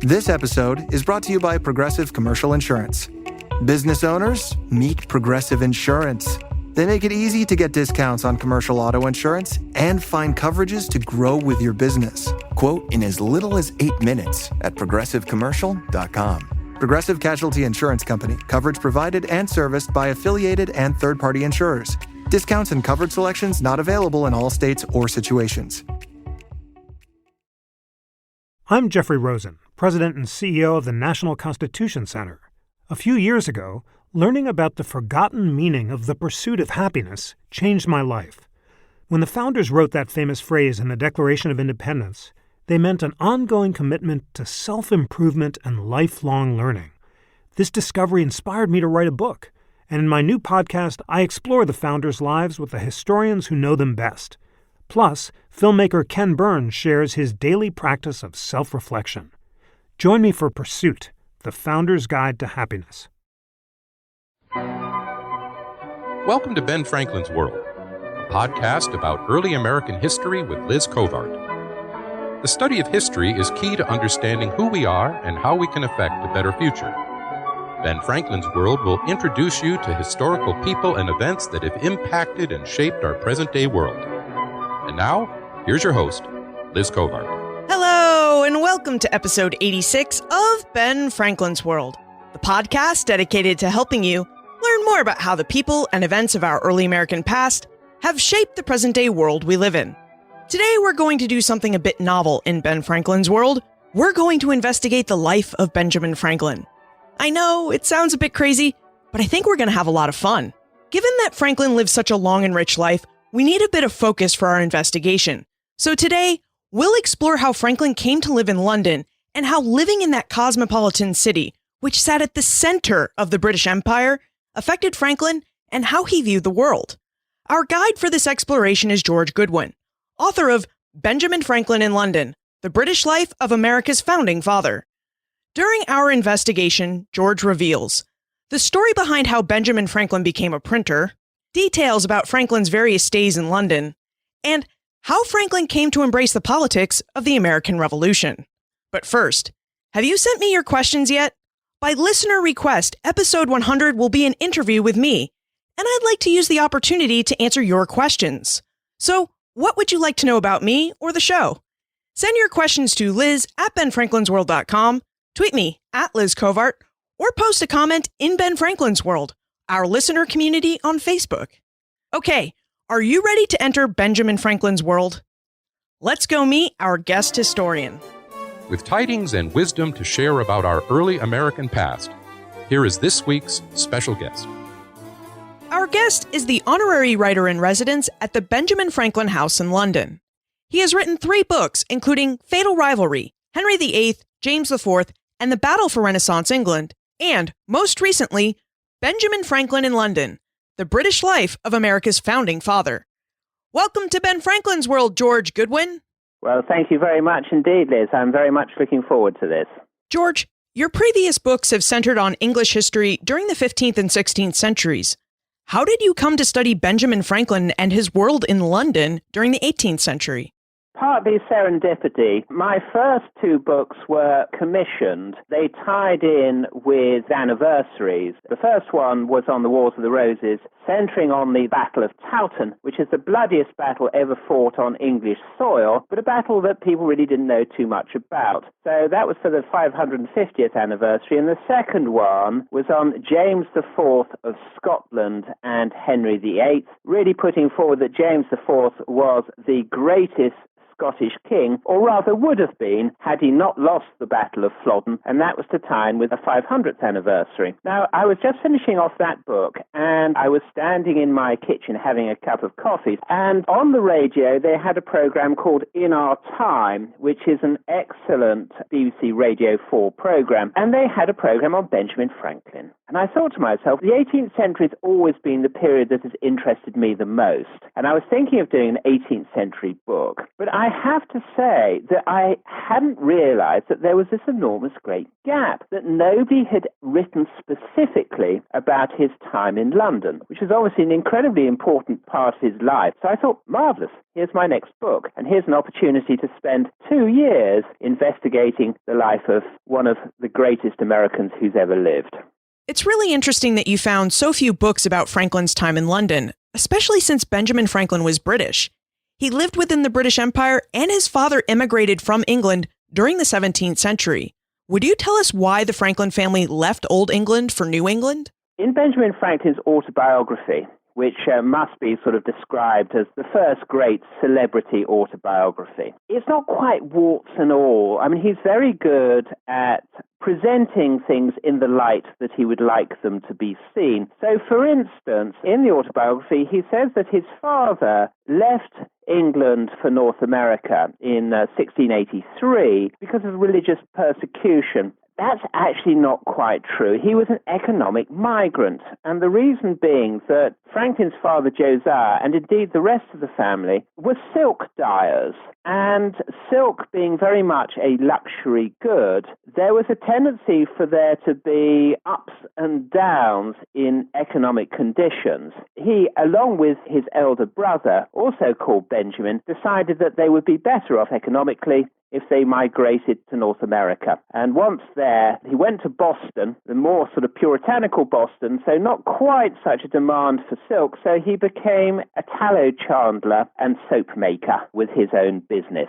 This episode is brought to you by Progressive Commercial Insurance. Business owners, meet Progressive Insurance. They make it easy to get discounts on commercial auto insurance and find coverages to grow with your business. Quote in as little as 8 minutes at progressivecommercial.com. Progressive Casualty Insurance Company. Coverage provided and serviced by affiliated and third-party insurers. Discounts and coverage selections not available in all states or situations. I'm Jeffrey Rosen, President and CEO of the National Constitution Center. A few years ago, learning about the forgotten meaning of the pursuit of happiness changed my life. When the founders wrote that famous phrase in the Declaration of Independence, they meant an ongoing commitment to self-improvement and lifelong learning. This discovery inspired me to write a book, and in my new podcast, I explore the founders' lives with the historians who know them best. Plus, filmmaker Ken Burns shares his daily practice of self-reflection. Join me for Pursuit, the Founder's Guide to Happiness. Welcome to Ben Franklin's World, a podcast about early American history with Liz Covart. The study of history is key to understanding who we are and how we can affect a better future. Ben Franklin's World will introduce you to historical people and events that have impacted and shaped our present-day world. And now, here's your host, Liz Covart. Hello, and welcome to episode 86 of Ben Franklin's World, the podcast dedicated to helping you learn more about how the people and events of our early American past have shaped the present-day world we live in. Today, we're going to do something a bit novel in Ben Franklin's World. We're going to investigate the life of Benjamin Franklin. I know, it sounds a bit crazy, but I think we're going to have a lot of fun. Given that Franklin lived such a long and rich life, we need a bit of focus for our investigation. So today, we'll explore how Franklin came to live in London and how living in that cosmopolitan city, which sat at the center of the British Empire, affected Franklin and how he viewed the world. Our guide for this exploration is George Goodwin, author of Benjamin Franklin in London, The British Life of America's Founding Father. During our investigation, George reveals the story behind how Benjamin Franklin became a printer, details about Franklin's various stays in London, and how Franklin came to embrace the politics of the American Revolution. But first, have you sent me your questions yet? By listener request, episode 100 will be an interview with me, and I'd like to use the opportunity to answer your questions. So, what would you like to know about me or the show? Send your questions to liz@benfranklinsworld.com, tweet me @LizCovart, or post a comment in Ben Franklin's World, our listener community on Facebook. Okay, are you ready to enter Benjamin Franklin's world? Let's go meet our guest historian. With tidings and wisdom to share about our early American past, here is this week's special guest. Our guest is the honorary writer-in-residence at the Benjamin Franklin House in London. He has written 3 books, including Fatal Rivalry, Henry VIII, James IV, and the Battle for Renaissance England, and, most recently, Benjamin Franklin in London, The British Life of America's Founding Father. Welcome to Ben Franklin's World, George Goodwin. Well, thank you very much indeed, Liz. I'm very much looking forward to this. George, your previous books have centered on English history during the 15th and 16th centuries. How did you come to study Benjamin Franklin and his world in London during the 18th century? Partly serendipity. My first 2 books were commissioned. They tied in with anniversaries. The first one was on the Wars of the Roses, centering on the Battle of Towton, which is the bloodiest battle ever fought on English soil, but a battle that people really didn't know too much about. So that was for the 550th anniversary. And the second one was on James IV of Scotland and Henry VIII, really putting forward that James IV was the greatest Scottish king, or rather would have been, had he not lost the Battle of Flodden, and that was to time with the 500th anniversary. Now, I was just finishing off that book, and I was standing in my kitchen having a cup of coffee, and on the radio they had a program called In Our Time, which is an excellent BBC Radio 4 program, and they had a program on Benjamin Franklin. And I thought to myself, the 18th century has always been the period that has interested me the most, and I was thinking of doing an 18th century book, but I I have to say that I hadn't realized that there was this enormous great gap, that nobody had written specifically about his time in London, which is obviously an incredibly important part of his life. So I thought, marvelous, here's my next book, and here's an opportunity to spend 2 years investigating the life of one of the greatest Americans who's ever lived. It's really interesting that you found so few books about Franklin's time in London, especially since Benjamin Franklin was British. He lived within the British Empire, and his father immigrated from England during the 17th century. Would you tell us why the Franklin family left Old England for New England? In Benjamin Franklin's autobiography, which must be sort of described as the first great celebrity autobiography, it's not quite warts and all. I mean, he's very good at presenting things in the light that he would like them to be seen. So, for instance, in the autobiography, he says that his father left England for North America in 1683 because of religious persecution. That's actually not quite true. He was an economic migrant, and the reason being that Franklin's father, Josiah, and indeed the rest of the family, were silk dyers. And silk being very much a luxury good, there was a tendency for there to be ups and downs in economic conditions. He, along with his elder brother, also called Benjamin, decided that they would be better off economically if they migrated to North America. And once there, he went to Boston, the more sort of puritanical Boston, so not quite such a demand for silk, so he became a tallow chandler and soap maker with his own business.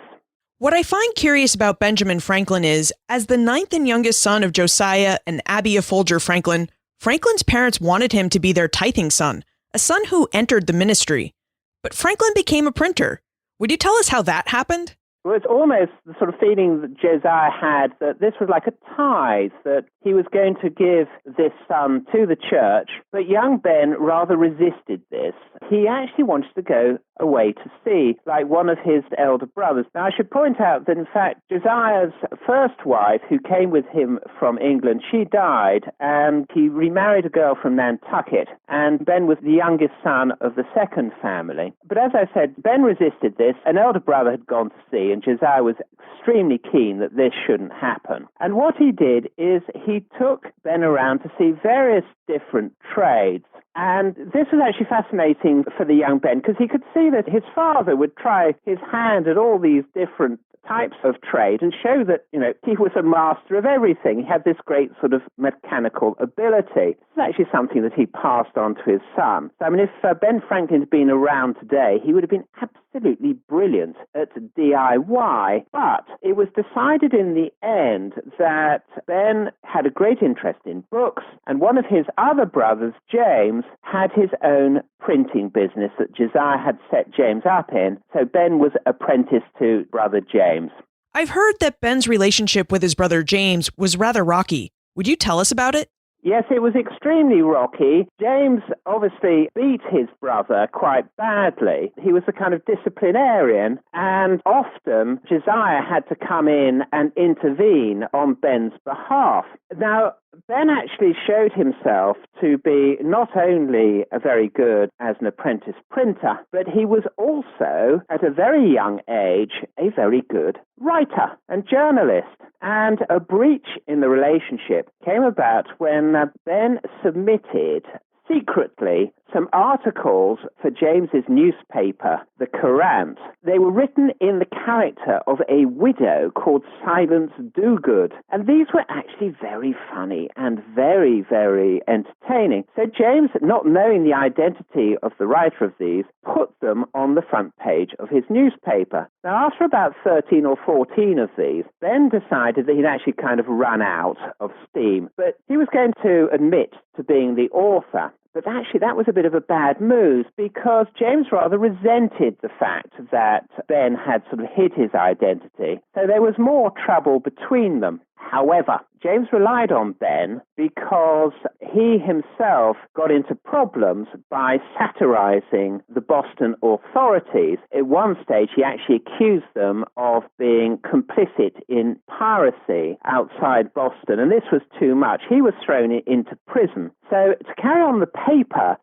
What I find curious about Benjamin Franklin is, as the ninth and youngest son of Josiah and Abby of Folger Franklin, Franklin's parents wanted him to be their tithing son, a son who entered the ministry. But Franklin became a printer. Would you tell us how that happened? Well, it's almost the sort of feeling that Josiah had that this was like a tithe, that he was going to give this son to the church, but young Ben rather resisted this. He actually wanted to go away to sea, like one of his elder brothers. Now, I should point out that, in fact, Josiah's first wife, who came with him from England, she died, and he remarried a girl from Nantucket, and Ben was the youngest son of the second family. But as I said, Ben resisted this. An elder brother had gone to sea, and Josiah was extremely keen that this shouldn't happen. And what he did is he took Ben around to see various different trades. And this was actually fascinating for the young Ben, because he could see that his father would try his hand at all these different types of trade and show that, he was a master of everything. He had this great sort of mechanical ability. This is actually something that he passed on to his son. So, if Ben Franklin had been around today, he would have been absolutely brilliant at DIY. But it was decided in the end that Ben had a great interest in books, and one of his other brothers, James, had his own printing business that Josiah had set James up in. So Ben was apprenticed to brother James. I've heard that Ben's relationship with his brother James was rather rocky. Would you tell us about it? Yes, it was extremely rocky. James obviously beat his brother quite badly. He was a kind of disciplinarian, and often Josiah had to come in and intervene on Ben's behalf. Now, Ben actually showed himself to be not only very good as an apprentice printer, but he was also, at a very young age, a very good writer and journalist. And a breach in the relationship came about when Ben submitted secretly some articles for James's newspaper, The Courant. They were written in the character of a widow called Silence Dogood, and these were actually very funny and very, very entertaining. So James, not knowing the identity of the writer of these, put them on the front page of his newspaper. Now, after about 13 or 14 of these, Ben decided that he'd actually kind of run out of steam, but he was going to admit to being the author. But actually, that was a bit of a bad move, because James rather resented the fact that Ben had sort of hid his identity. So there was more trouble between them. However, James relied on Ben because he himself got into problems by satirizing the Boston authorities. At one stage, he actually accused them of being complicit in piracy outside Boston, and this was too much. He was thrown into prison. So to carry on the paper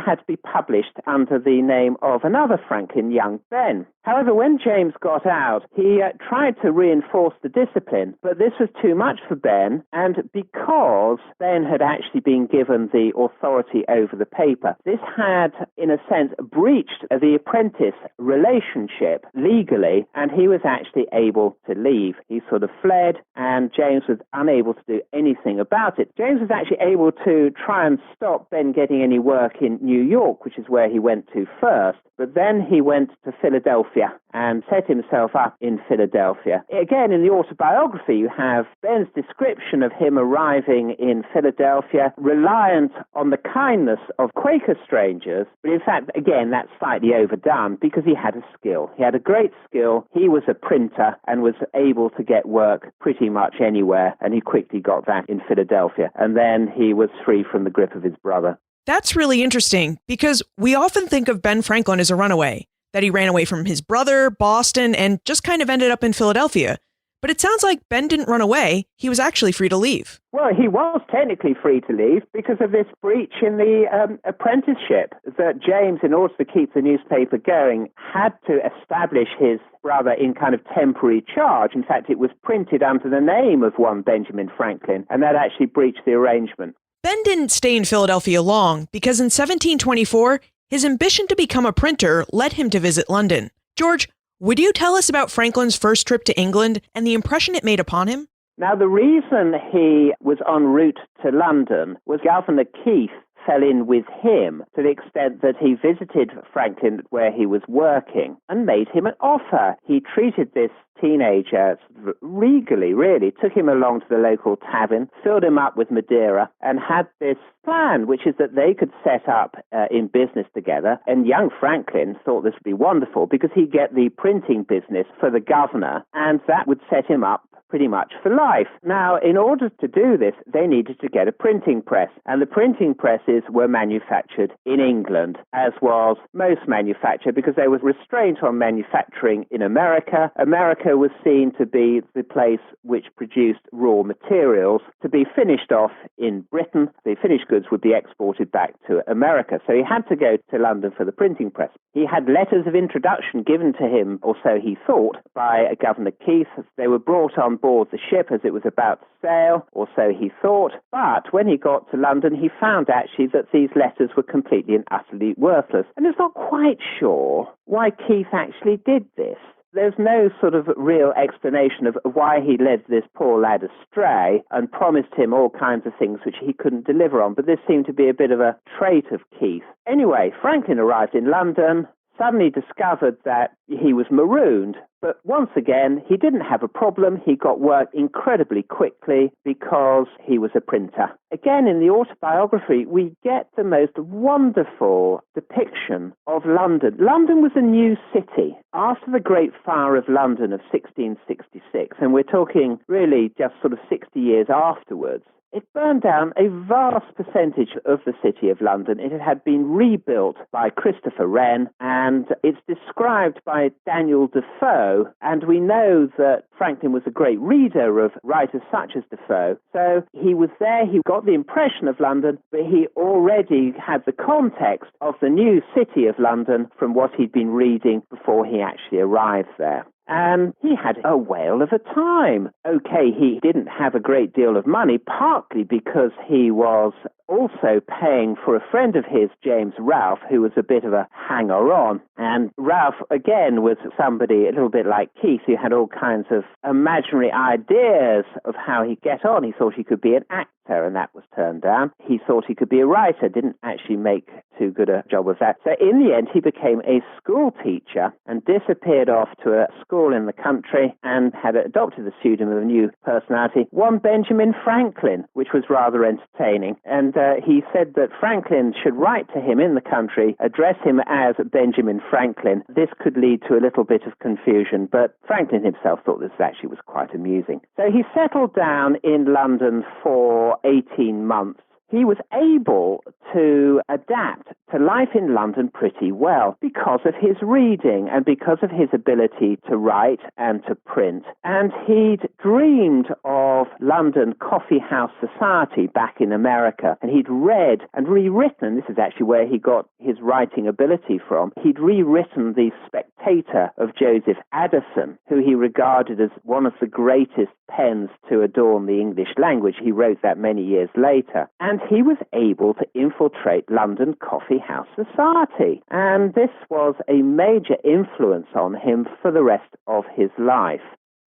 had to be published under the name of another Franklin, young Ben. However, when James got out, he tried to reinforce the discipline, but this was too much for Ben, and because Ben had actually been given the authority over the paper, this had, in a sense, breached the apprentice relationship legally, and he was actually able to leave. He sort of fled, and James was unable to do anything about it. James was actually able to try and stop Ben getting any work in New York, which is where he went to first, but then he went to Philadelphia and set himself up in Philadelphia. Again, in the autobiography, you have Ben's description of him arriving in Philadelphia, reliant on the kindness of Quaker strangers, but in fact, again, that's slightly overdone because he had a skill. He had a great skill. He was a printer and was able to get work pretty much anywhere, and he quickly got that in Philadelphia, and then he was free from the grip of his brother. That's really interesting because we often think of Ben Franklin as a runaway, that he ran away from his brother, Boston, and just kind of ended up in Philadelphia. But it sounds like Ben didn't run away. He was actually free to leave. Well, he was technically free to leave because of this breach in the apprenticeship that James, in order to keep the newspaper going, had to establish his brother in kind of temporary charge. In fact, it was printed under the name of one Benjamin Franklin, and that actually breached the arrangement. Ben didn't stay in Philadelphia long because in 1724, his ambition to become a printer led him to visit London. George, would you tell us about Franklin's first trip to England and the impression it made upon him? Now, the reason he was en route to London was Governor Keith fell in with him to the extent that he visited Franklin where he was working and made him an offer. He treated this teenager regally, really, took him along to the local tavern, filled him up with Madeira, and had this plan, which is that they could set up in business together. And young Franklin thought this would be wonderful because he'd get the printing business for the governor, and that would set him up pretty much for life. Now, in order to do this, they needed to get a printing press, and the printing presses were manufactured in England, as was most manufacture, because there was restraint on manufacturing in America. America was seen to be the place which produced raw materials to be finished off in Britain. The finished goods would be exported back to America. So he had to go to London for the printing press. He had letters of introduction given to him, or so he thought, by Governor Keith. They were brought on board the ship as it was about to sail, or so he thought. But when he got to London, he found actually that these letters were completely and utterly worthless. And he's not quite sure why Keith actually did this. There's no sort of real explanation of why he led this poor lad astray and promised him all kinds of things which he couldn't deliver on, but this seemed to be a bit of a trait of Keith. Anyway, Franklin arrived in London, suddenly discovered that he was marooned, but once again, he didn't have a problem. He got work incredibly quickly because he was a printer. Again, in the autobiography, we get the most wonderful depiction of London. London was a new city. After the Great Fire of London of 1666, and we're talking really just sort of 60 years afterwards, it burned down a vast percentage of the city of London. It had been rebuilt by Christopher Wren, and it's described by Daniel Defoe, and we know that Franklin was a great reader of writers such as Defoe. So he was there, he got the impression of London, but he already had the context of the new city of London from what he'd been reading before he actually arrived there. And he had a whale of a time. Okay, he didn't have a great deal of money, partly because he was also paying for a friend of his, James Ralph, who was a bit of a hanger-on. And Ralph, again, was somebody a little bit like Keith, who had all kinds of imaginary ideas of how he'd get on. He thought he could be an actor, and that was turned down. He thought he could be a writer, didn't actually make too good a job of that. So in the end, he became a school teacher and disappeared off to a school in the country and had adopted the pseudonym of a new personality, one Benjamin Franklin, which was rather entertaining. And he said that Franklin should write to him in the country, address him as Benjamin Franklin. This could lead to a little bit of confusion, but Franklin himself thought this actually was quite amusing. So he settled down in London for 18 months. He was able to adapt to life in London pretty well because of his reading and because of his ability to write and to print. And he'd dreamed of London coffee house society back in America, and he'd read and rewritten, this is actually where he got his writing ability from, he'd rewritten the Spectator of Joseph Addison, who he regarded as one of the greatest pens to adorn the English language. He wrote that many years later. And he was able to infiltrate London coffee house society. And this was a major influence on him for the rest of his life.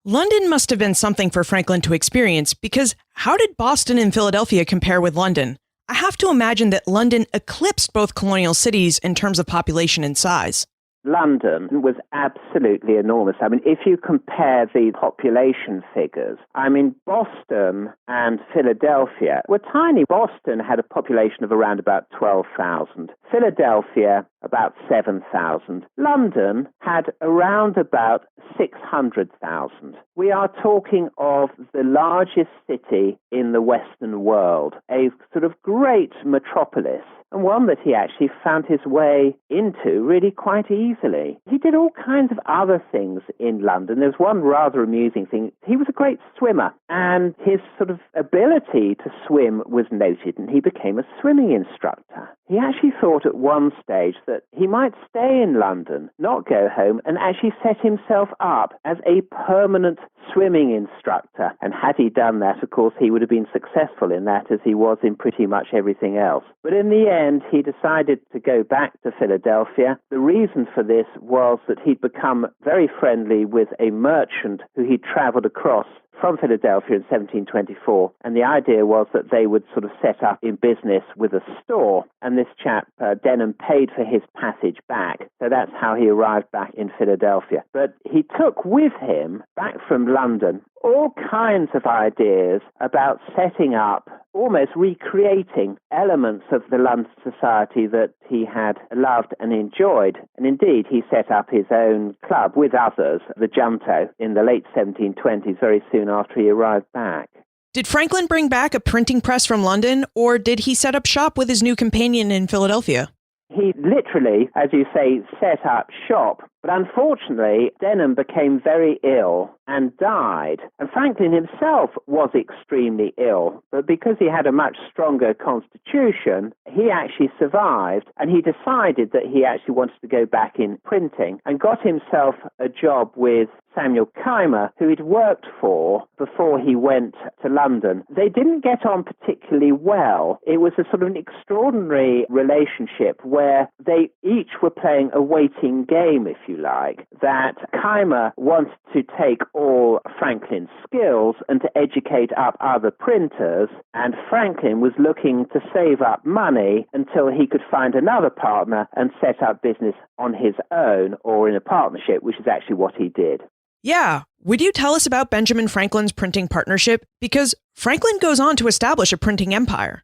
London must have been something for Franklin to experience, because how did Boston and Philadelphia compare with London? I have to imagine that London eclipsed both colonial cities in terms of population and size. London was absolutely enormous. I mean, if you compare the population figures, I mean, Boston and Philadelphia were tiny. Boston had a population of around about 12,000. Philadelphia, about 7,000. London had around about 600,000. We are talking of the largest city in the Western world, a sort of great metropolis, and one that he actually found his way into really quite easily. He did all kinds of other things in London. There's one rather amusing thing. He was a great swimmer, and his sort of ability to swim was noted, and he became a swimming instructor. He actually thought at one stage that he might stay in London, not go home, and actually set himself up as a permanent swimming instructor. And had he done that, of course, he would have been successful in that, as he was in pretty much everything else. But in the end, he decided to go back to Philadelphia. The reason for this was that he'd become very friendly with a merchant who he'd traveled across from Philadelphia in 1724, and the idea was that they would sort of set up in business with a store, and this chap, Denham, paid for his passage back, so that's how he arrived back in Philadelphia. But he took with him, back from London, all kinds of ideas about setting up, almost recreating elements of the London society that he had loved and enjoyed. And indeed, he set up his own club with others, the Junto, in the late 1720s, very soon after he arrived back. Did Franklin bring back a printing press from London, or did he set up shop with his new companion in Philadelphia? He literally, as you say, set up shop. But unfortunately, Denham became very ill and died. And Franklin himself was extremely ill. But because he had a much stronger constitution, he actually survived. And he decided that he actually wanted to go back in printing and got himself a job with Samuel Keimer, who he'd worked for before he went to London. They didn't get on particularly well. It was a sort of an extraordinary relationship where they each were playing a waiting game, if you like, that Keimer wanted to take all Franklin's skills and to educate up other printers, and Franklin was looking to save up money until he could find another partner and set up business on his own or in a partnership, which is actually what he did. Yeah. Would you tell us about Benjamin Franklin's printing partnership? Because Franklin goes on to establish a printing empire.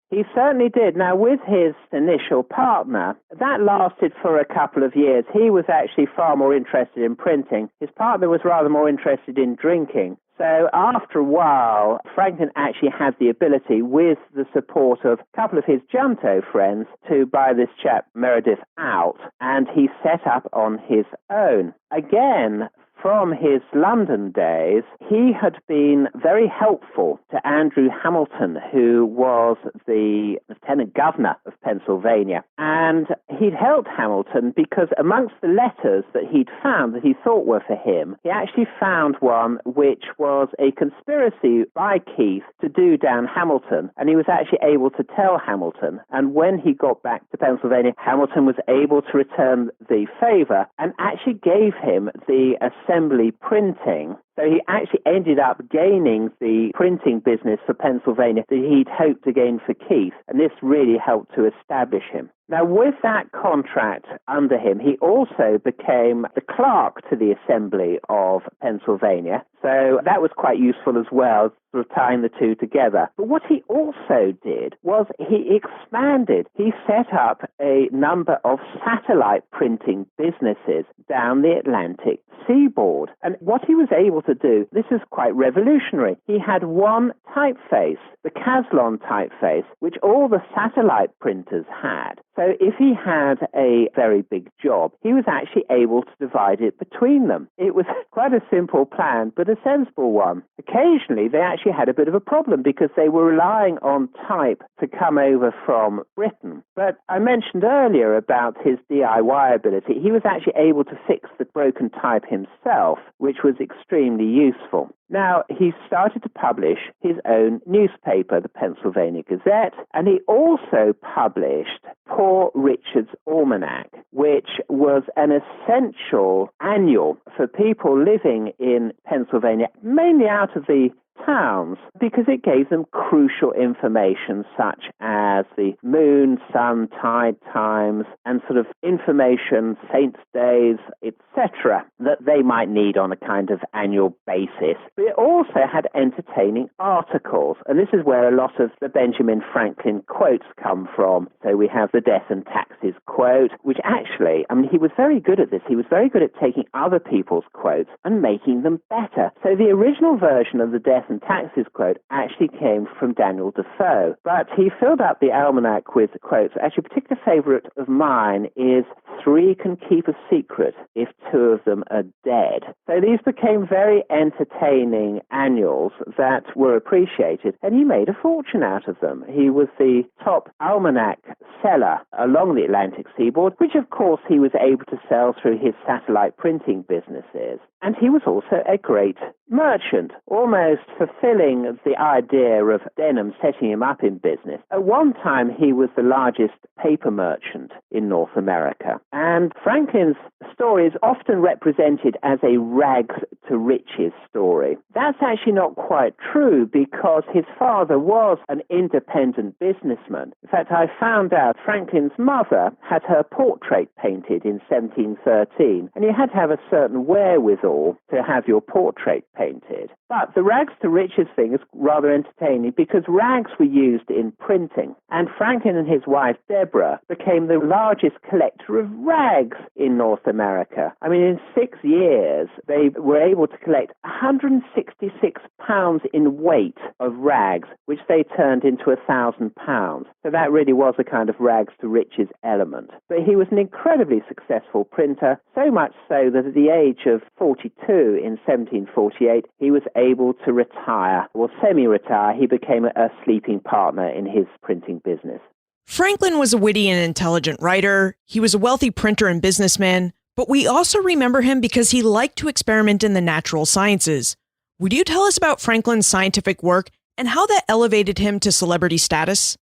He certainly did. Now, with his initial partner, that lasted for a couple of years. He was actually far more interested in printing. His partner was rather more interested in drinking. So after a while, Franklin actually had the ability, with the support of a couple of his Junto friends, to buy this chap Meredith out, and he set up on his own. Again, from his London days, he had been very helpful to Andrew Hamilton, who was the Lieutenant Governor of Pennsylvania. And he'd helped Hamilton because amongst the letters that he'd found that he thought were for him, he actually found one which was a conspiracy by Keith to do down Hamilton. And he was actually able to tell Hamilton. And when he got back to Pennsylvania, Hamilton was able to return the favor and actually gave him the assembly printing So he actually ended up gaining the printing business for Pennsylvania that he'd hoped to gain for Keith, and this really helped to establish him. Now, with that contract under him, he also became the clerk to the Assembly of Pennsylvania. So that was quite useful as well, sort of tying the two together. But what he also did was he expanded. He set up a number of satellite printing businesses down the Atlantic seaboard. And what he was able to do, this is quite revolutionary. He had one typeface, the Caslon typeface, which all the satellite printers had. So if he had a very big job, he was actually able to divide it between them. It was quite a simple plan, but a sensible one. Occasionally, they actually had a bit of a problem because they were relying on type to come over from Britain. But I mentioned earlier about his DIY ability. He was actually able to fix the broken type himself, which was extremely useful. Now, he started to publish his own newspaper, the Pennsylvania Gazette, and he also published Poor Richard's Almanac, which was an essential annual for people living in Pennsylvania, mainly out of the towns, because it gave them crucial information such as the moon, sun, tide times, and sort of information, saints' days, etc., that they might need on a kind of annual basis. But it also had entertaining articles, and this is where a lot of the Benjamin Franklin quotes come from. So we have the Death and Taxes quote, which actually, he was very good at this. He was very good at taking other people's quotes and making them better. So the original version of the Death and Taxes quote actually came from Daniel Defoe, but he filled up the almanac with quotes. Actually, a particular favorite of mine is 3 can keep a secret if 2 of them are dead. So these became very entertaining annuals that were appreciated, and he made a fortune out of them. He was the top almanac seller along the Atlantic seaboard, which of course he was able to sell through his satellite printing businesses. And he was also a great merchant, almost fulfilling the idea of Denham setting him up in business. At one time, he was the largest paper merchant in North America. And Franklin's story is often represented as a rags to riches story. That's actually not quite true because his father was an independent businessman. In fact, I found out Franklin's mother had her portrait painted in 1713, and you had to have a certain wherewithal to have your portrait painted. But the rags to riches thing is rather entertaining because rags were used in printing, and Franklin and his wife Deborah became the largest collector of rags in North America. In 6 years, they were able to collect 166 pounds in weight of rags, which they turned into 1,000 pounds. So that really was a kind of rags to riches element. But he was an incredibly successful printer, so much so that at the age of 42 in 1748, he was able to retire, or semi-retire. He became a sleeping partner in his printing business. Franklin was a witty and intelligent writer. He was a wealthy printer and businessman, but we also remember him because he liked to experiment in the natural sciences. Would you tell us about Franklin's scientific work and how that elevated him to celebrity status?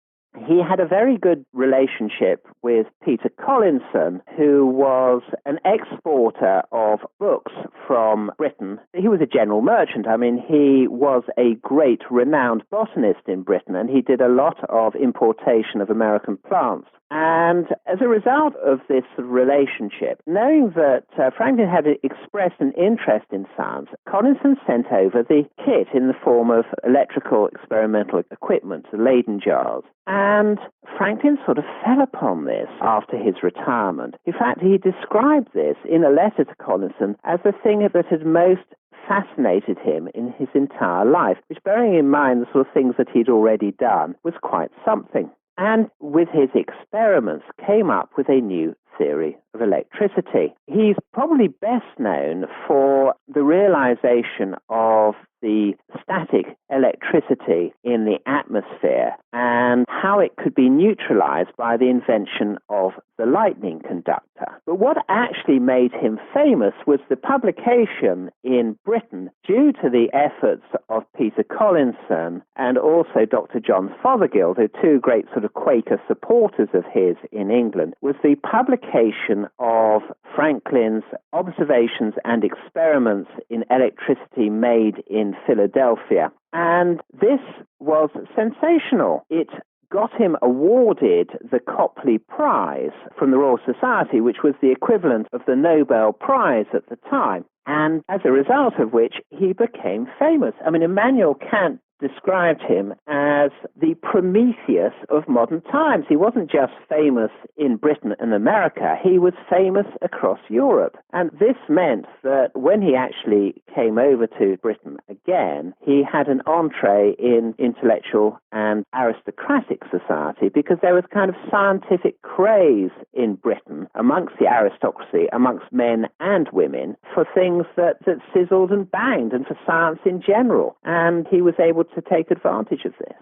He had a very good relationship with Peter Collinson, who was an exporter of books from Britain. He was a general merchant. He was a great renowned botanist in Britain, and he did a lot of importation of American plants. And as a result of this relationship, knowing that Franklin had expressed an interest in science, Collinson sent over the kit in the form of electrical experimental equipment, the Leyden jars. And Franklin sort of fell upon this after his retirement. In fact, he described this in a letter to Collinson as the thing that had most fascinated him in his entire life, which, bearing in mind the sort of things that he'd already done, was quite something. And with his experiments came up with a new theory of electricity. He's probably best known for the realization of the static electricity in the atmosphere and how it could be neutralized by the invention of the lightning conductor. But what actually made him famous was the publication in Britain, due to the efforts of Peter Collinson and also Dr. John Fothergill, the 2 great sort of Quaker supporters of his in England, was the publication publication of Franklin's observations and experiments in electricity made in Philadelphia. And this was sensational. It got him awarded the Copley Prize from the Royal Society, which was the equivalent of the Nobel Prize at the time. And as a result of which, he became famous. I mean, Immanuel Kant described him as the Prometheus of modern times. He wasn't just famous in Britain and America, he was famous across Europe. And this meant that when he actually came over to Britain again, he had an entree in intellectual and aristocratic society, because there was kind of scientific craze in Britain amongst the aristocracy, amongst men and women, for things that sizzled and banged, and for science in general. And he was able to take advantage of this.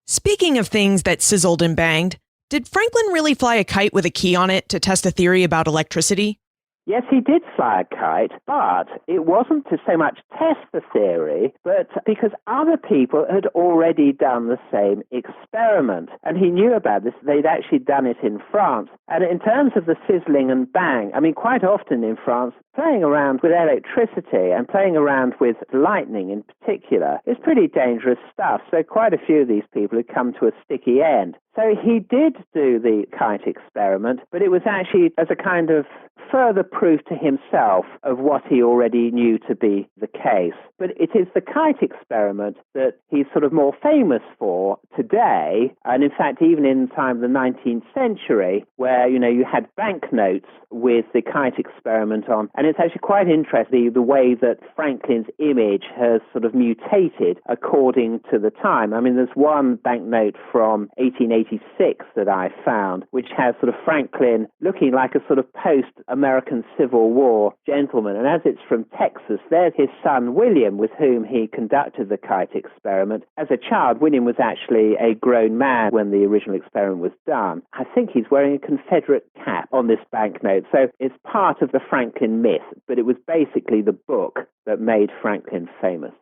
Speaking of things that sizzled and banged, did Franklin really fly a kite with a key on it to test a theory about electricity? Yes, he did fly a kite, but it wasn't to so much test the theory, but because other people had already done the same experiment. And he knew about this. They'd actually done it in France. And in terms of the sizzling and bang, I mean, quite often in France, playing around with electricity and playing around with lightning in particular is pretty dangerous stuff. So quite a few of these people had come to a sticky end. So he did do the kite experiment, but it was actually as a kind of further proof to himself of what he already knew to be the case. But it is the kite experiment that he's sort of more famous for today, and in fact even in the time of the 19th century, where, you know, you had banknotes with the kite experiment on. And it's actually quite interesting the way that Franklin's image has sort of mutated according to the time. I mean, there's one banknote from 1886 that I found, which has sort of Franklin looking like a sort of post-American Civil War gentleman. And as it's from Texas, there's his son William, with whom he conducted the kite experiment. As a child, William was actually a grown man when the original experiment was done. I think he's wearing a Confederate cap on this banknote. So it's part of the Franklin myth, but it was basically the book that made Franklin famous.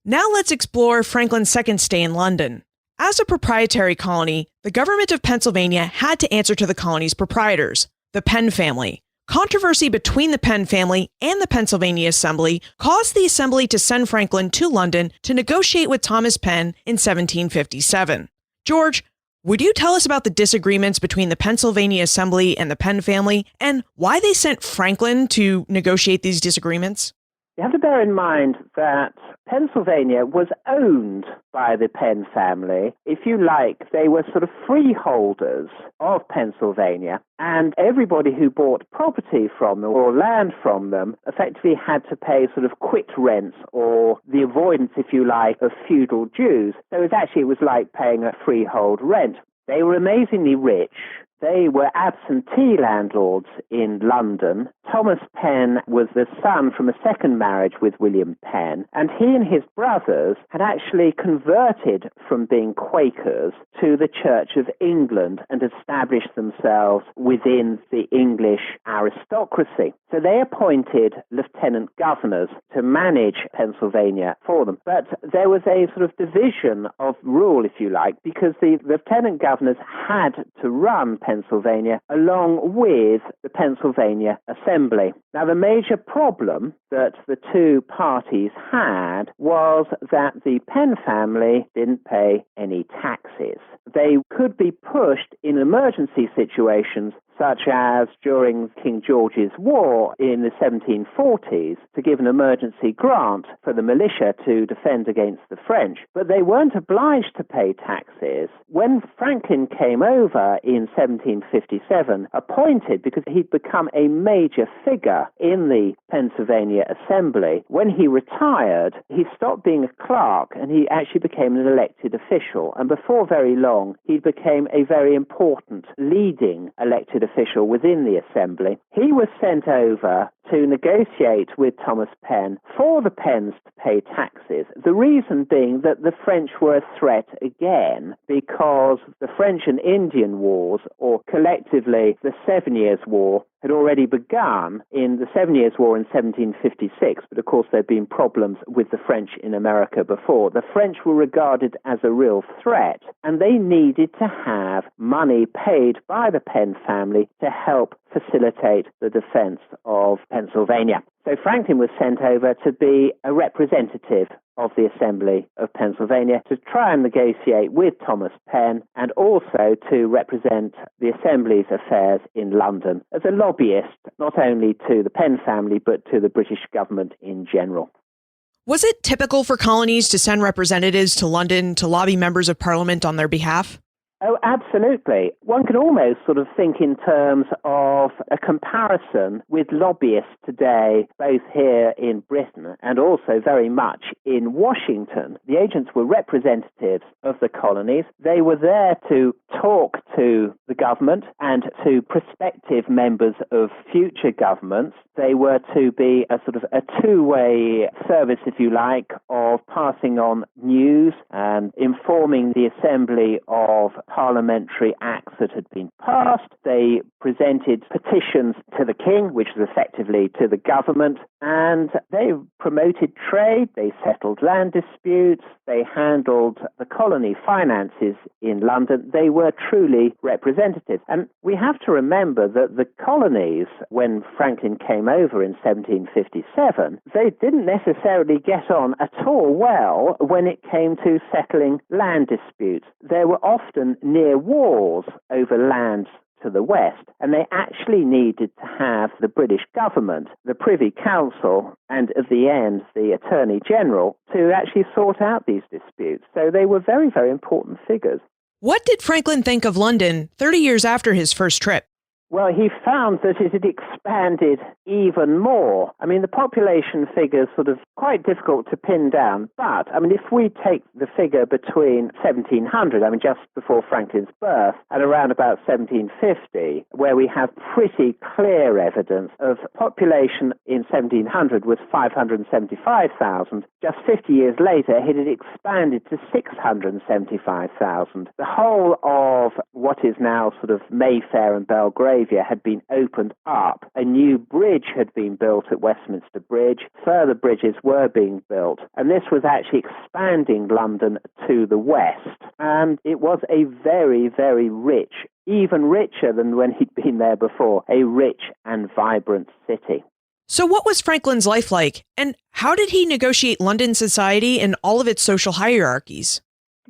Now let's explore Franklin's second stay in London. As a proprietary colony, the government of Pennsylvania had to answer to the colony's proprietors, the Penn family. Controversy between the Penn family and the Pennsylvania Assembly caused the Assembly to send Franklin to London to negotiate with Thomas Penn in 1757. George, would you tell us about the disagreements between the Pennsylvania Assembly and the Penn family, and why they sent Franklin to negotiate these disagreements? You have to bear in mind that Pennsylvania was owned by the Penn family. If you like, they were sort of freeholders of Pennsylvania, and everybody who bought property from them or land from them effectively had to pay sort of quit rents, or the avoidance, if you like, of feudal dues. So it was like paying a freehold rent. They were amazingly rich. They were absentee landlords in London. Thomas Penn was the son from a second marriage with William Penn, and he and his brothers had actually converted from being Quakers to the Church of England and established themselves within the English aristocracy. So they appointed lieutenant governors to manage Pennsylvania for them. But there was a sort of division of rule, if you like, because the lieutenant governors had to run Pennsylvania along with the Pennsylvania Assembly. Now, the major problem that the two parties had was that the Penn family didn't pay any taxes. They could be pushed in emergency situations, such as during King George's War in the 1740s, to give an emergency grant for the militia to defend against the French. But they weren't obliged to pay taxes. When Franklin came over in 1757, appointed because he'd become a major figure in the Pennsylvania Assembly, when he retired, he stopped being a clerk and he actually became an elected official. And before very long, he became a very important leading elected official within the Assembly. He was sent over to negotiate with Thomas Penn for the Penns to pay taxes. The reason being that the French were a threat again because the French and Indian Wars, or collectively the 7 Years' War, had already begun in the 7 Years' War in 1756, but of course there had been problems with the French in America before. The French were regarded as a real threat, and they needed to have money paid by the Penn family to help facilitate the defense of Pennsylvania. So Franklin was sent over to be a representative of the Assembly of Pennsylvania to try and negotiate with Thomas Penn and also to represent the Assembly's affairs in London as a lobbyist, not only to the Penn family but to the British government in general. Was it typical for colonies to send representatives to London to lobby members of Parliament on their behalf? Oh, absolutely. One can almost sort of think in terms of a comparison with lobbyists today, both here in Britain and also very much in Washington. The agents were representatives of the colonies. They were there to talk to the government and to prospective members of future governments. They were to be a sort of a two-way service, if you like, of passing on news and informing the Assembly of parliamentary acts that had been passed. They presented petitions to the king, which was effectively to the government, and they promoted trade, they settled land disputes, they handled the colony finances in London. They were truly representatives. And we have to remember that the colonies, when Franklin came over in 1757, they didn't necessarily get on at all well when it came to settling land disputes. There were often near wars over land to the west, and they actually needed to have the British government, the Privy Council, and at the end, the Attorney General, to actually sort out these disputes. So they were very, very important figures. What did Franklin think of London 30 years after his first trip? Well, he found that it had expanded even more. I mean, the population figure is sort of quite difficult to pin down. But, I mean, if we take the figure between 1700, I mean, just before Franklin's birth, and around about 1750, where we have pretty clear evidence of population in 1700 was 575,000. Just 50 years later, it had expanded to 675,000. The whole of what is now sort of Mayfair and Belgravia had been opened up. A new bridge had been built at Westminster Bridge. Further bridges were being built. And this was actually expanding London to the west. And it was a very, very rich, even richer than when he'd been there before, a rich and vibrant city. So what was Franklin's life like? And how did he negotiate London society and all of its social hierarchies?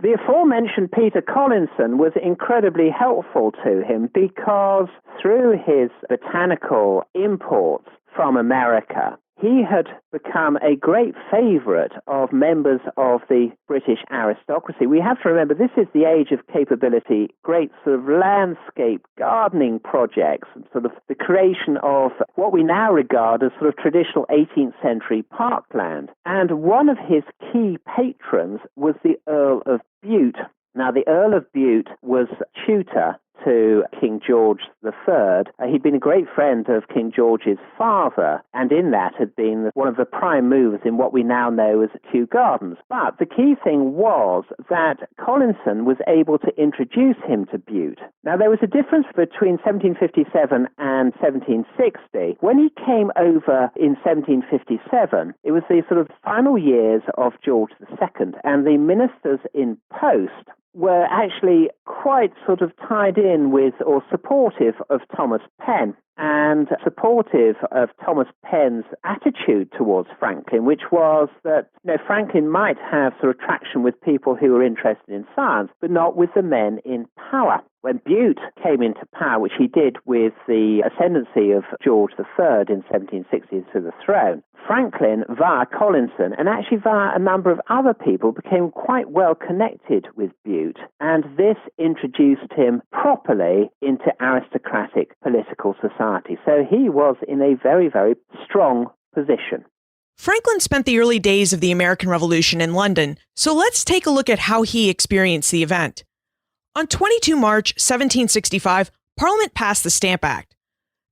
The aforementioned Peter Collinson was incredibly helpful to him because through his botanical imports from America, he had become a great favorite of members of the British aristocracy. We have to remember this is the age of capability, great sort of landscape gardening projects, and sort of the creation of what we now regard as sort of traditional 18th century parkland. And one of his key patrons was the Earl of Bute. Now, the Earl of Bute was tutor to King George III. He'd been a great friend of King George's father, and in that had been one of the prime movers in what we now know as Kew Gardens. But the key thing was that Collinson was able to introduce him to Bute. Now, there was a difference between 1757 and 1760. When he came over in 1757, it was the sort of final years of George II, and the ministers in post were actually quite sort of tied in with or supportive of Thomas Penn and supportive of Thomas Penn's attitude towards Franklin, which was that Franklin might have sort of traction with people who were interested in science, but not with the men in power. When Bute came into power, which he did with the ascendancy of George III in 1760 to the throne, Franklin, via Collinson, and actually via a number of other people, became quite well connected with Bute, and this introduced him properly into aristocratic political society. So he was in a very, very strong position. Franklin spent the early days of the American Revolution in London, so let's take a look at how he experienced the event. On 22 March 1765, Parliament passed the Stamp Act.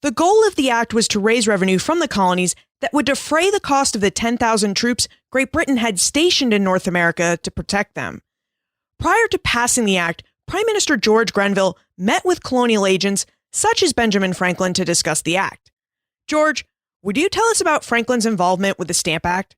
The goal of the act was to raise revenue from the colonies that would defray the cost of the 10,000 troops Great Britain had stationed in North America to protect them. Prior to passing the act, Prime Minister George Grenville met with colonial agents such as Benjamin Franklin to discuss the act. George, would you tell us about Franklin's involvement with the Stamp Act?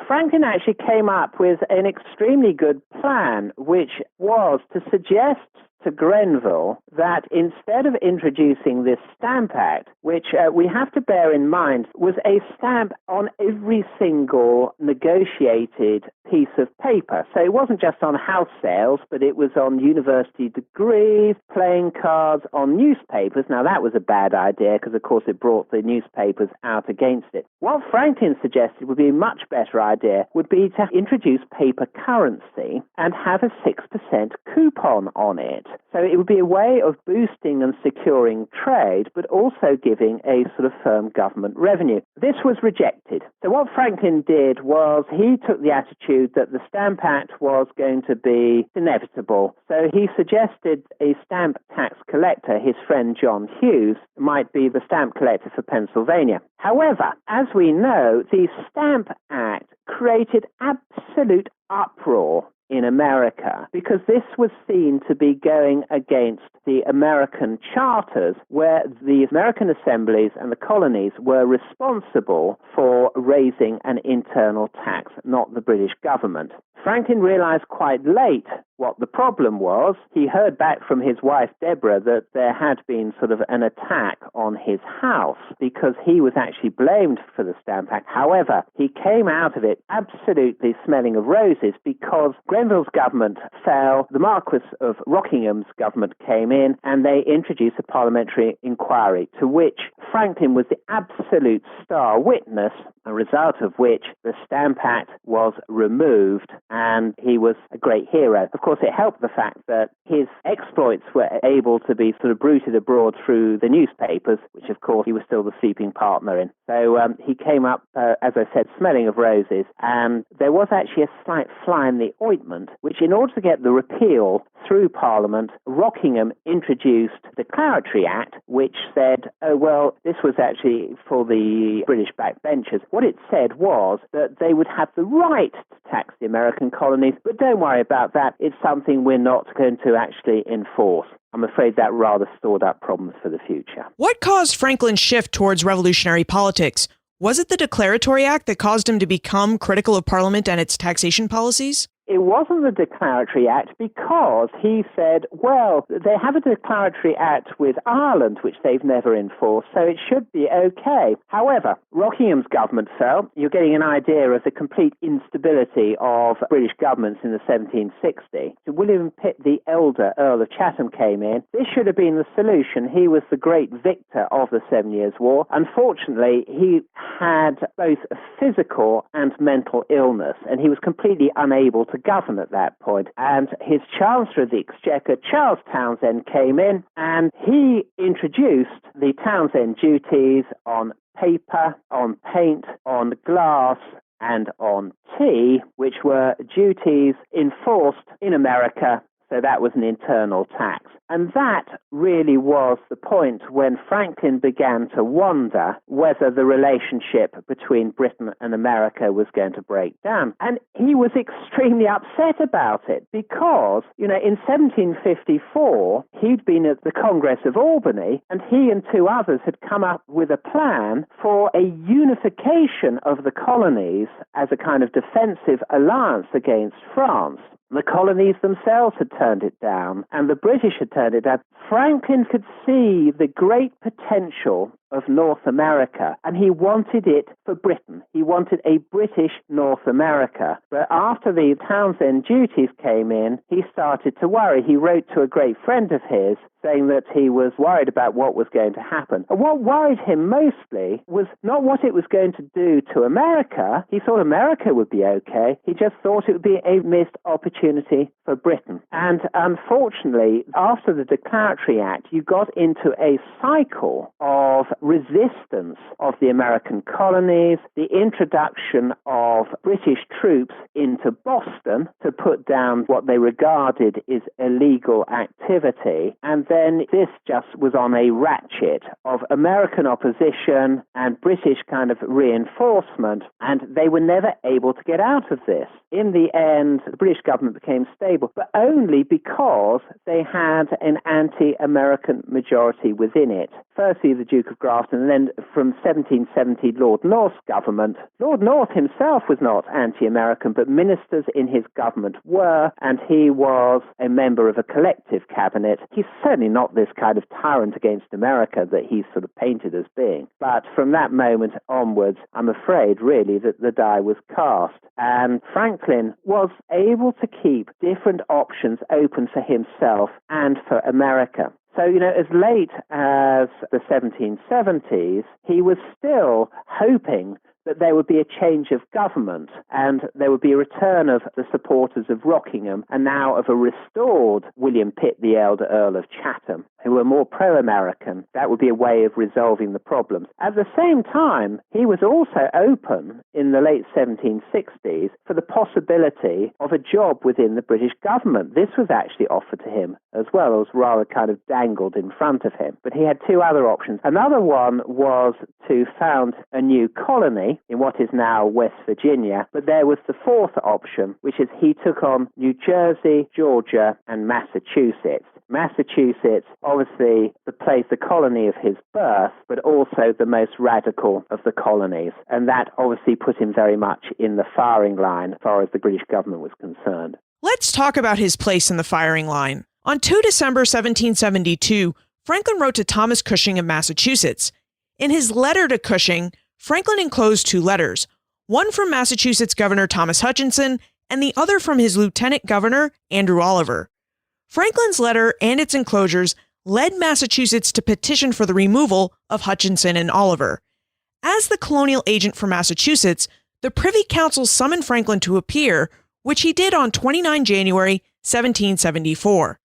Franklin actually came up with an extremely good plan, which was to suggest to Grenville that instead of introducing this Stamp Act, which we have to bear in mind was a stamp on every single negotiated piece of paper. So it wasn't just on house sales, but it was on university degrees, playing cards, on newspapers. Now that was a bad idea because, of course, it brought the newspapers out against it. What Franklin suggested would be a much better idea would be to introduce paper currency and have a 6% coupon on it. So it would be a way of boosting and securing trade, but also giving a sort of firm government revenue. This was rejected. So what Franklin did was he took the attitude that the Stamp Act was going to be inevitable. So he suggested a stamp tax collector, his friend John Hughes, might be the stamp collector for Pennsylvania. However, as we know, the Stamp Act created absolute uproar in America because this was seen to be going against the American charters where the American assemblies and the colonies were responsible for raising an internal tax, not the British government. Franklin realized quite late what the problem was. He heard back from his wife, Deborah, that there had been sort of an attack on his house because he was actually blamed for the Stamp Act. However, he came out of it absolutely smelling of roses because Grenville's government fell, the Marquis of Rockingham's government came in, and they introduced a parliamentary inquiry to which Franklin was the absolute star witness, a result of which the Stamp Act was removed, and he was a great hero. Of course, it helped the fact that his exploits were able to be sort of bruited abroad through the newspapers, which of course he was still the sleeping partner in. So he came up, as I said, smelling of roses, and there was actually a slight fly in the ointment, which in order to get the repeal through Parliament, Rockingham introduced the Declaratory Act, which said, oh, well, this was actually for the British backbenchers. What it said was that they would have the right to tax the American colonies, but don't worry about that. It's something we're not going to actually enforce. I'm afraid that rather stored up problems for the future. What caused Franklin's shift towards revolutionary politics? Was it the Declaratory Act that caused him to become critical of Parliament and its taxation policies? It wasn't the Declaratory Act because he said, well, they have a Declaratory Act with Ireland, which they've never enforced, so it should be okay. However, Rockingham's government fell. You're getting an idea of the complete instability of British governments in the 1760s. So William Pitt the Elder, Earl of Chatham, came in. This should have been the solution. He was the great victor of the 7 Years' War. Unfortunately, he had both a physical and mental illness, and he was completely unable to govern at that point. And his Chancellor of the Exchequer, Charles Townshend, came in and he introduced the Townshend duties on paper, on paint, on glass, and on tea, which were duties enforced in America. So that was an internal tax. And that really was the point when Franklin began to wonder whether the relationship between Britain and America was going to break down. And he was extremely upset about it because, in 1754, he'd been at the Congress of Albany, and he and two others had come up with a plan for a unification of the colonies as a kind of defensive alliance against France. The colonies themselves had turned it down, and the British had turned it down. Franklin could see the great potential of North America, and he wanted it for Britain. He wanted a British North America. But after the Townshend duties came in, he started to worry. He wrote to a great friend of his saying that he was worried about what was going to happen. And what worried him mostly was not what it was going to do to America. He thought America would be okay. He just thought it would be a missed opportunity for Britain. And unfortunately, after the Declaratory Act, you got into a cycle of resistance of the American colonies, the introduction of British troops into Boston to put down what they regarded as illegal activity, and then this just was on a ratchet of American opposition and British kind of reinforcement, and they were never able to get out of this. In the end, the British government became stable, but only because they had an anti-American majority within it. Firstly, the Duke of Grafton, and then from 1770, Lord North's government. Lord North himself was not anti-American, but ministers in his government were, and he was a member of a collective cabinet. He's certainly not this kind of tyrant against America that he's sort of painted as being. But from that moment onwards, I'm afraid, really, that the die was cast. And Franklin was able to keep different options open for himself and for America. So, as late as the 1770s, he was still hoping that there would be a change of government and there would be a return of the supporters of Rockingham and now of a restored William Pitt, the elder Earl of Chatham, who were more pro-American. That would be a way of resolving the problems. At the same time, he was also open in the late 1760s for the possibility of a job within the British government. This was actually offered to him as well. It was rather kind of dangled in front of him. But he had two other options. Another one was to found a new colony in what is now West Virginia, but there was the fourth option, which is he took on New Jersey, Georgia, and Massachusetts. Massachusetts, obviously the colony of his birth, but also the most radical of the colonies. And that obviously put him very much in the firing line as far as the British government was concerned. Let's talk about his place in the firing line. On 2 December 1772, Franklin wrote to Thomas Cushing of Massachusetts. In his letter to Cushing, Franklin enclosed two letters, one from Massachusetts Governor Thomas Hutchinson and the other from his Lieutenant Governor, Andrew Oliver. Franklin's letter and its enclosures led Massachusetts to petition for the removal of Hutchinson and Oliver. As the colonial agent for Massachusetts, the Privy Council summoned Franklin to appear, which he did on 29 January 1774.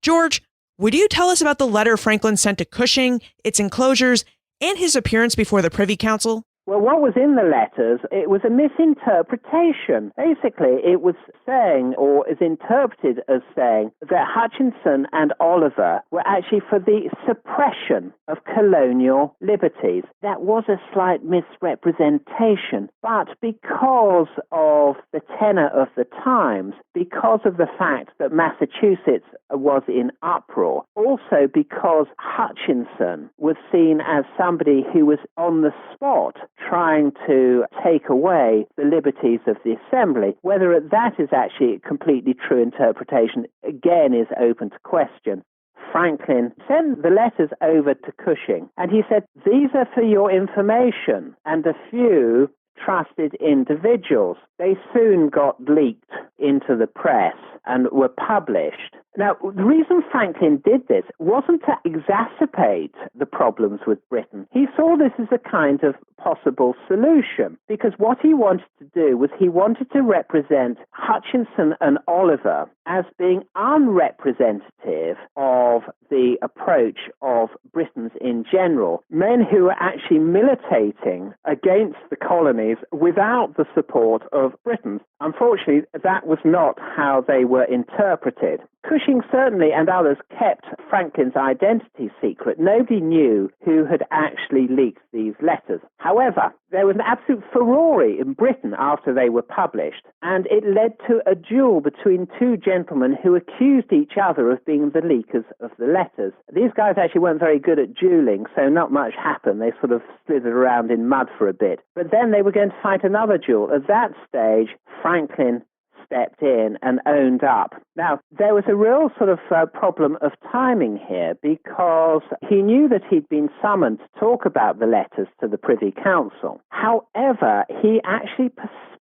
George, would you tell us about the letter Franklin sent to Cushing, its enclosures, and his appearance before the Privy Council? Well, what was in the letters, it was a misinterpretation. Basically, it was saying, or is interpreted as saying, that Hutchinson and Oliver were actually for the suppression of colonial liberties. That was a slight misrepresentation, but because of the tenor of the times, because of the fact that Massachusetts was in uproar, also because Hutchinson was seen as somebody who was on the spot trying to take away the liberties of the assembly. Whether that is actually a completely true interpretation, again, is open to question. Franklin sent the letters over to Cushing, and he said, "These are for your information and a few trusted individuals." They soon got leaked into the press and were published. Now, the reason Franklin did this wasn't to exacerbate the problems with Britain. He saw this as a kind of possible solution, because what he wanted to do was he wanted to represent Hutchinson and Oliver as being unrepresentative of the approach of Britons in general, men who were actually militating against the colonies without the support of Britons. Unfortunately, that was not how they were interpreted. Cushing certainly and others kept Franklin's identity secret. Nobody knew who had actually leaked these letters. However, there was an absolute furore in Britain after they were published, and it led to a duel between two gentlemen who accused each other of being the leakers of the letters. These guys actually weren't very good at dueling, so not much happened. They sort of slithered around in mud for a bit. But then they were going to fight another duel. At that stage, Franklin stepped in and owned up. Now, there was a real sort of problem of timing here, because he knew that he'd been summoned to talk about the letters to the Privy Council. However, he actually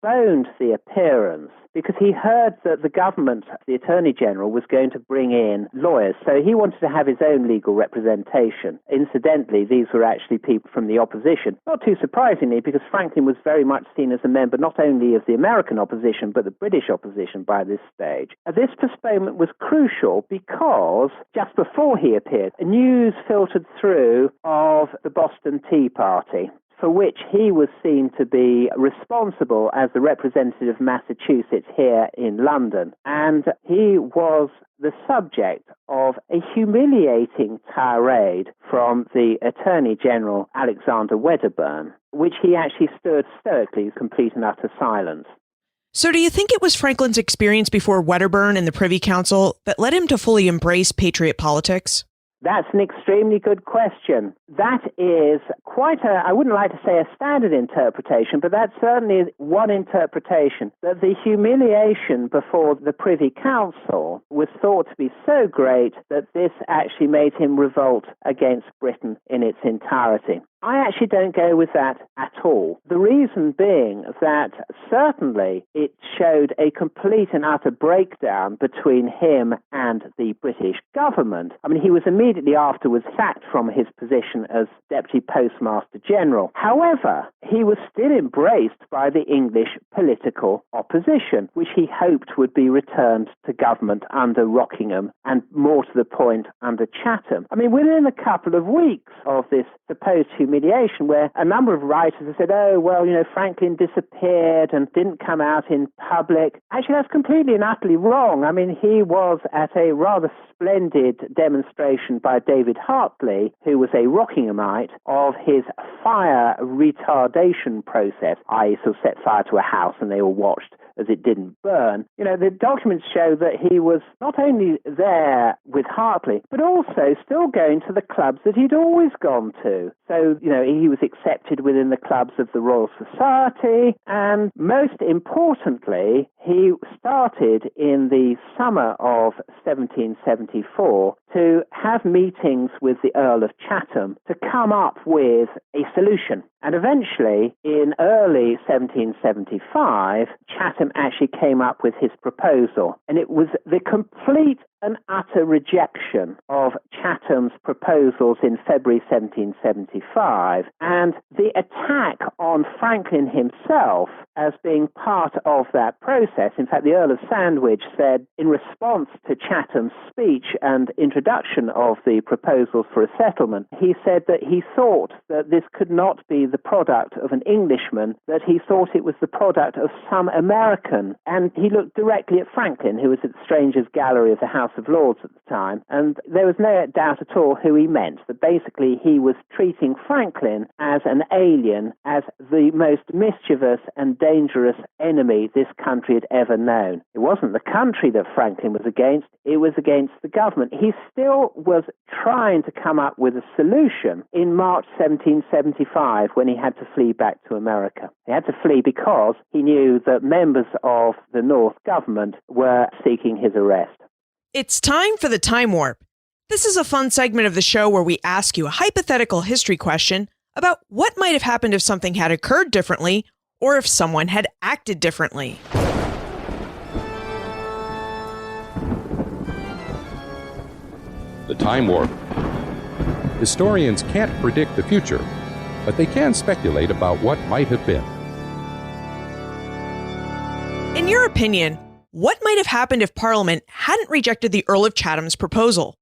postponed the appearance because he heard that the government, the Attorney General, was going to bring in lawyers. So he wanted to have his own legal representation. Incidentally, these were actually people from the opposition. Not too surprisingly, because Franklin was very much seen as a member not only of the American opposition, but the British opposition by this stage. This postponement was crucial because just before he appeared, news filtered through of the Boston Tea Party, for which he was seen to be responsible as the representative of Massachusetts here in London. And he was the subject of a humiliating tirade from the Attorney General Alexander Wedderburn, which he actually stood stoically, complete and utter silence. So do you think it was Franklin's experience before Wedderburn and the Privy Council that led him to fully embrace patriot politics? That's an extremely good question. That is quite I wouldn't like to say a standard interpretation, but that's certainly one interpretation, that the humiliation before the Privy Council was thought to be so great that this actually made him revolt against Britain in its entirety. I actually don't go with that at all. The reason being that certainly it showed a complete and utter breakdown between him and the British government. I mean, he was immediately afterwards sacked from his position as Deputy Postmaster General. However, he was still embraced by the English political opposition, which he hoped would be returned to government under Rockingham and, more to the point, under Chatham. I mean, within a couple of weeks of this supposed humiliation, where a number of writers have said, oh, well, Franklin disappeared and didn't come out in public. Actually, that's completely and utterly wrong. I mean, he was at a rather splendid demonstration by David Hartley, who was a Rockinghamite, of his fire retardation process, i.e. sort of set fire to a house and they all watched as it didn't burn. The documents show that he was not only there with Hartley, but also still going to the clubs that he'd always gone to. So, he was accepted within the clubs of the Royal Society, and most importantly, he started in the summer of 1774 to have meetings with the Earl of Chatham to come up with a solution. And eventually, in early 1775, Chatham actually came up with his proposal. And it was the complete and utter rejection of Chatham's proposals in February 1775, and the attack on Franklin himself as being part of that process. In fact, the Earl of Sandwich said, in response to Chatham's speech and introduction of the proposals for a settlement, he said that he thought that this could not be the product of an Englishman, that he thought it was the product of some American. And he looked directly at Franklin, who was at the Strangers' Gallery of the House of Lords at the time, and there was no doubt at all who he meant, that basically he was treating Franklin as an alien, as the most mischievous and dangerous enemy this country had ever known. It wasn't the country that Franklin was against, it was against the government. He still was trying to come up with a solution in March 1775 when he had to flee back to America. He had to flee because he knew that members of the North government were seeking his arrest. It's time for the Time Warp. This is a fun segment of the show where we ask you a hypothetical history question about what might have happened if something had occurred differently or if someone had acted differently. The Time Warp. Historians can't predict the future, but they can speculate about what might have been. In your opinion, what might have happened if Parliament hadn't rejected the Earl of Chatham's proposal?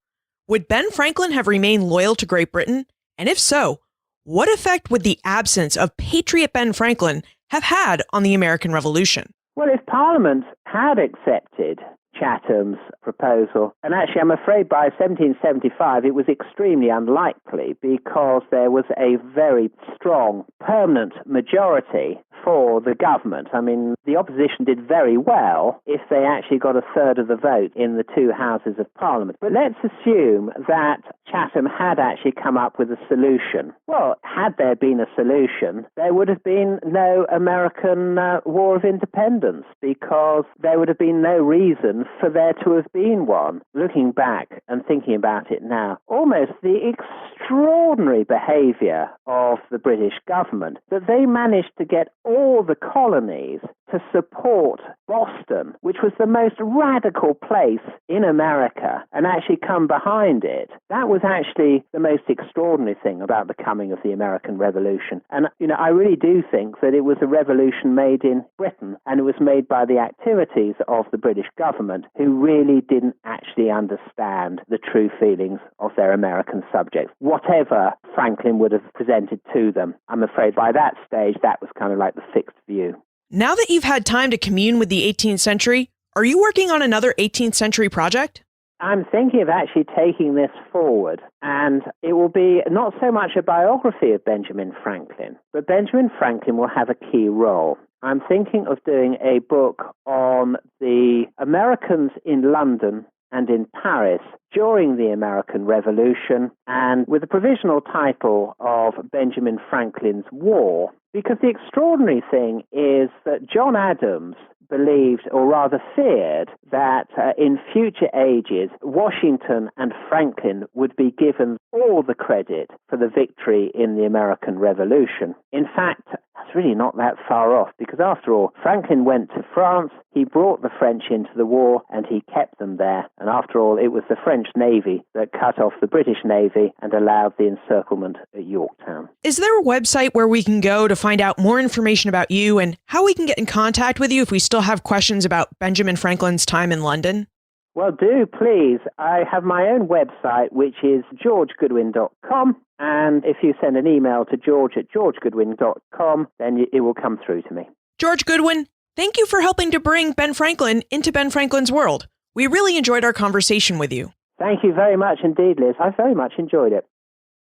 Would Ben Franklin have remained loyal to Great Britain? And if so, what effect would the absence of Patriot Ben Franklin have had on the American Revolution? Well, if Parliament had accepted Chatham's proposal, and actually I'm afraid by 1775 it was extremely unlikely because there was a very strong permanent majority for the government. I mean, the opposition did very well if they actually got a third of the vote in the two houses of Parliament. But let's assume that Chatham had actually come up with a solution. Well, had there been a solution, there would have been no American War of Independence because there would have been no reason for there to have been one. Looking back and thinking about it now, almost the extraordinary behavior of the British government, that they managed to get all all the colonies to support Boston, which was the most radical place in America, and actually come behind it. That was actually the most extraordinary thing about the coming of the American Revolution. And, I really do think that it was a revolution made in Britain, and it was made by the activities of the British government, who really didn't actually understand the true feelings of their American subjects, whatever Franklin would have presented to them. I'm afraid by that stage, that was kind of like the fixed view. Now that you've had time to commune with the 18th century, are you working on another 18th century project? I'm thinking of actually taking this forward, and it will be not so much a biography of Benjamin Franklin, but Benjamin Franklin will have a key role. I'm thinking of doing a book on the Americans in London and in Paris during the American Revolution, and with the provisional title of Benjamin Franklin's War. Because the extraordinary thing is that John Adams believed, or rather feared, that in future ages, Washington and Franklin would be given all the credit for the victory in the American Revolution. In fact, that's really not that far off, because after all, Franklin went to France, he brought the French into the war, and he kept them there. And after all, it was the French Navy that cut off the British Navy and allowed the encirclement at Yorktown. Is there a website where we can go to find out more information about you and how we can get in contact with you if we still have questions about Benjamin Franklin's time in London? Well, do, please. I have my own website, which is georgegoodwin.com. And if you send an email to george@georgegoodwin.com, then it will come through to me. George Goodwin, thank you for helping to bring Ben Franklin into Ben Franklin's world. We really enjoyed our conversation with you. Thank you very much indeed, Liz. I very much enjoyed it.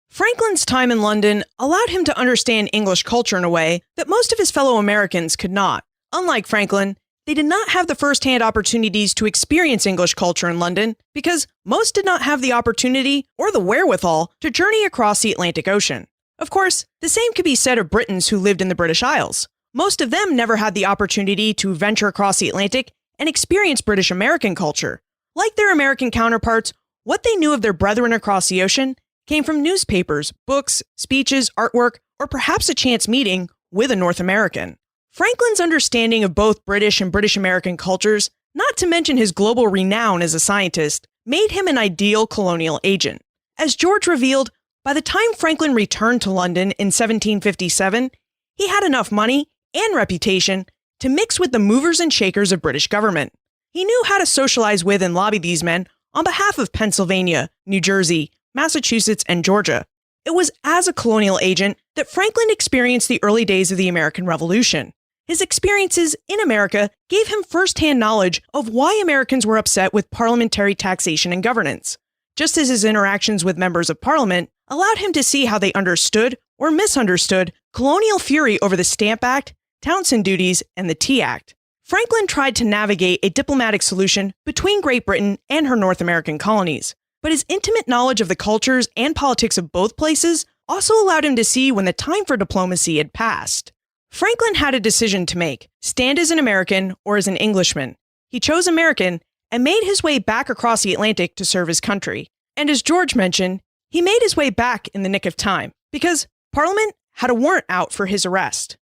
Franklin's time in London allowed him to understand English culture in a way that most of his fellow Americans could not. Unlike Franklin, they did not have the first-hand opportunities to experience English culture in London because most did not have the opportunity or the wherewithal to journey across the Atlantic Ocean. Of course, the same could be said of Britons who lived in the British Isles. Most of them never had the opportunity to venture across the Atlantic and experience British American culture. Like their American counterparts, what they knew of their brethren across the ocean came from newspapers, books, speeches, artwork, or perhaps a chance meeting with a North American. Franklin's understanding of both British and British American cultures, not to mention his global renown as a scientist, made him an ideal colonial agent. As George revealed, by the time Franklin returned to London in 1757, he had enough money and reputation to mix with the movers and shakers of British government. He knew how to socialize with and lobby these men on behalf of Pennsylvania, New Jersey, Massachusetts, and Georgia. It was as a colonial agent that Franklin experienced the early days of the American Revolution. His experiences in America gave him first-hand knowledge of why Americans were upset with parliamentary taxation and governance, just as his interactions with members of Parliament allowed him to see how they understood or misunderstood colonial fury over the Stamp Act, Townshend duties, and the Tea Act. Franklin tried to navigate a diplomatic solution between Great Britain and her North American colonies, but his intimate knowledge of the cultures and politics of both places also allowed him to see when the time for diplomacy had passed. Franklin had a decision to make: stand as an American or as an Englishman. He chose American and made his way back across the Atlantic to serve his country. And as George mentioned, he made his way back in the nick of time because Parliament had a warrant out for his arrest.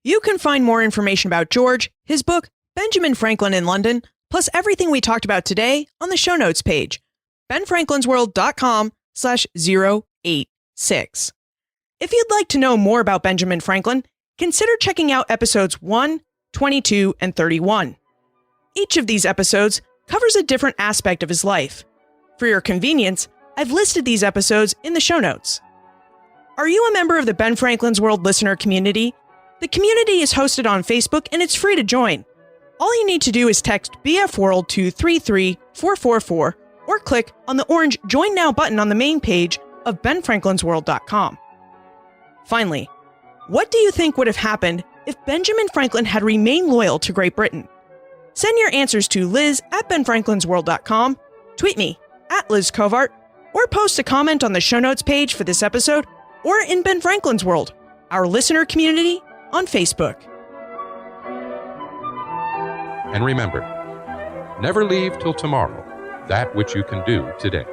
You can find more information about George, his book, Benjamin Franklin in London, plus everything we talked about today on the show notes page, benfranklinsworld.com/086. If you'd like to know more about Benjamin Franklin, consider checking out episodes 1, 22, and 31. Each of these episodes covers a different aspect of his life. For your convenience, I've listed these episodes in the show notes. Are you a member of the Ben Franklin's World listener community? The community is hosted on Facebook and it's free to join. All you need to do is text BF World to 33444 or click on the orange Join Now button on the main page of benfranklinsworld.com. Finally, what do you think would have happened if Benjamin Franklin had remained loyal to Great Britain? Send your answers to liz@benfranklinsworld.com, tweet me @LizCovart, or post a comment on the show notes page for this episode or in Ben Franklin's World, our listener community on Facebook. And remember, never leave till tomorrow that which you can do today.